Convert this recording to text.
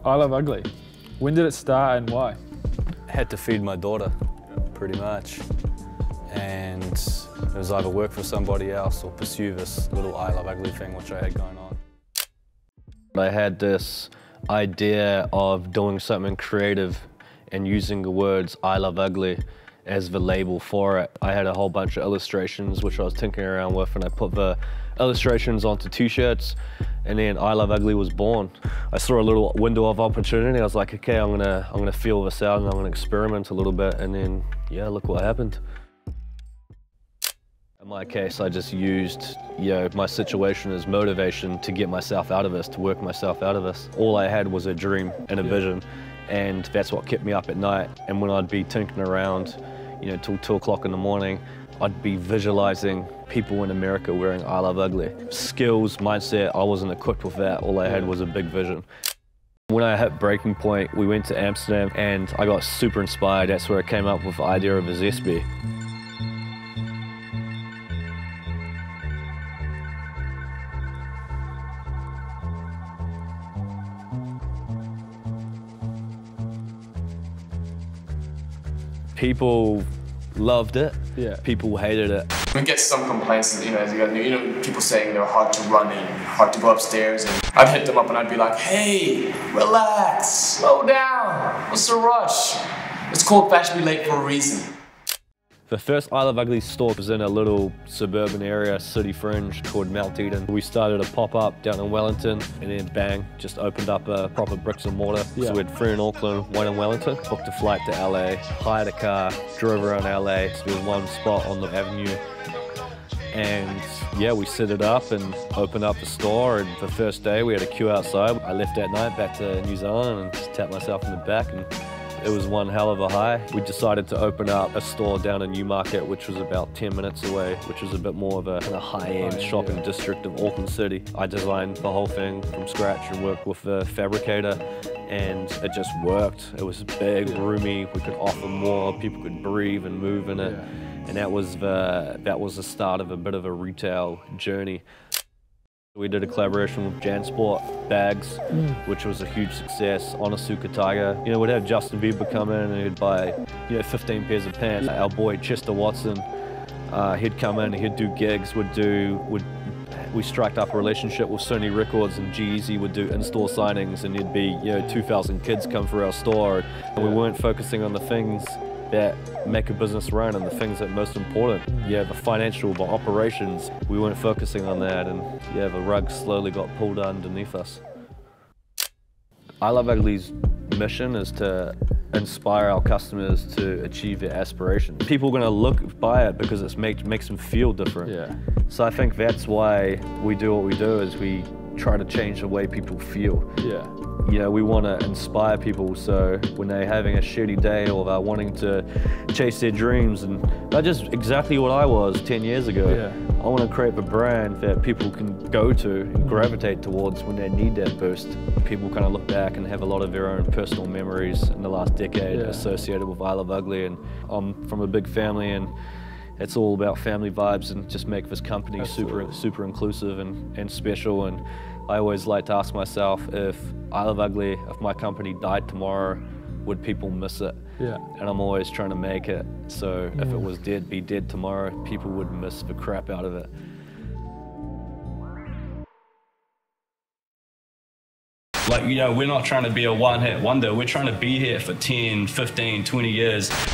I Love Ugly. When did it start and why? I had to feed my daughter, pretty much. And it was either work for somebody else or pursue this little I Love Ugly thing which I had going on. I had this idea of doing something creative and using the words I Love Ugly as the label for it. I had a whole bunch of illustrations which I was tinkering around with, and I put the illustrations onto t-shirts, and then I Love Ugly was born. I saw a little window of opportunity. I was like, okay, I'm gonna feel this out and I'm gonna experiment a little bit, and then yeah, look what happened. In my case, I just used, my situation as motivation to get myself out of this, to work myself out of this. All I had was a dream and a vision, and that's what kept me up at night. And when I'd be tinkering around, till 2 o'clock in the morning, I'd be visualizing people in America wearing I Love Ugly. Skills, mindset, I wasn't equipped with that. All I had was a big vision. When I hit breaking point, we went to Amsterdam and I got super inspired. That's where I came up with the idea of a Zesby. People loved it. People hated it. We get some complaints, people saying they're hard to run in, hard to go upstairs, and I'd hit them up and I'd be like, hey, relax, slow down, what's the rush? It's called Fashion Be Late for a reason. The first I Love Ugly store was in a little suburban area, city fringe, called Mount Eden. We started a pop-up down in Wellington, and then bang, just opened up a proper bricks and mortar. So we had 3 in Auckland, 1 in Wellington. Booked a flight to LA, hired a car, drove around LA. So there was one spot on the avenue. And yeah, we set it up and opened up the store, and the first day we had a queue outside. I left that night back to New Zealand and just tapped myself in the back, and it was one hell of a high. We decided to open up a store down in Newmarket, which was about 10 minutes away, which was a bit more of a kind of high-end shopping district of Auckland City. I designed the whole thing from scratch and worked with the fabricator, and it just worked. It was big, roomy, we could offer more, people could breathe and move in it. And that was the start of a bit of a retail journey. We did a collaboration with JanSport bags, which was a huge success. Onitsuka Tiger. We'd have Justin Bieber come in and he'd buy 15 pairs of pants. Our boy Chester Watson, he'd come in, he'd do gigs, we struck up a relationship with Sony Records, and G-Eazy would do in-store signings, and there'd be 2,000 kids come through our store. And we weren't focusing on the things that make a business run and the things that are most important. The financial, the operations, we weren't focusing on that, and the rug slowly got pulled underneath us. I Love Ugly's mission is to inspire our customers to achieve their aspirations. People are going to buy it because it makes them feel different. So I think that's why we do what we do, is we try to change the way people feel. We want to inspire people, so when they're having a shitty day or they're wanting to chase their dreams, and that's just exactly what I was 10 years ago. I want to create a brand that people can go to and gravitate towards when they need that boost. People kind of look back and have a lot of their own personal memories in the last decade associated with I Love Ugly, and I'm from a big family, and it's all about family vibes and just make this company super inclusive and special. And I always like to ask myself, if I Love Ugly, if my company died tomorrow, would people miss it? And I'm always trying to make it so if it was dead, be dead tomorrow, people would miss the crap out of it. We're not trying to be a one-hit wonder. We're trying to be here for 10, 15, 20 years.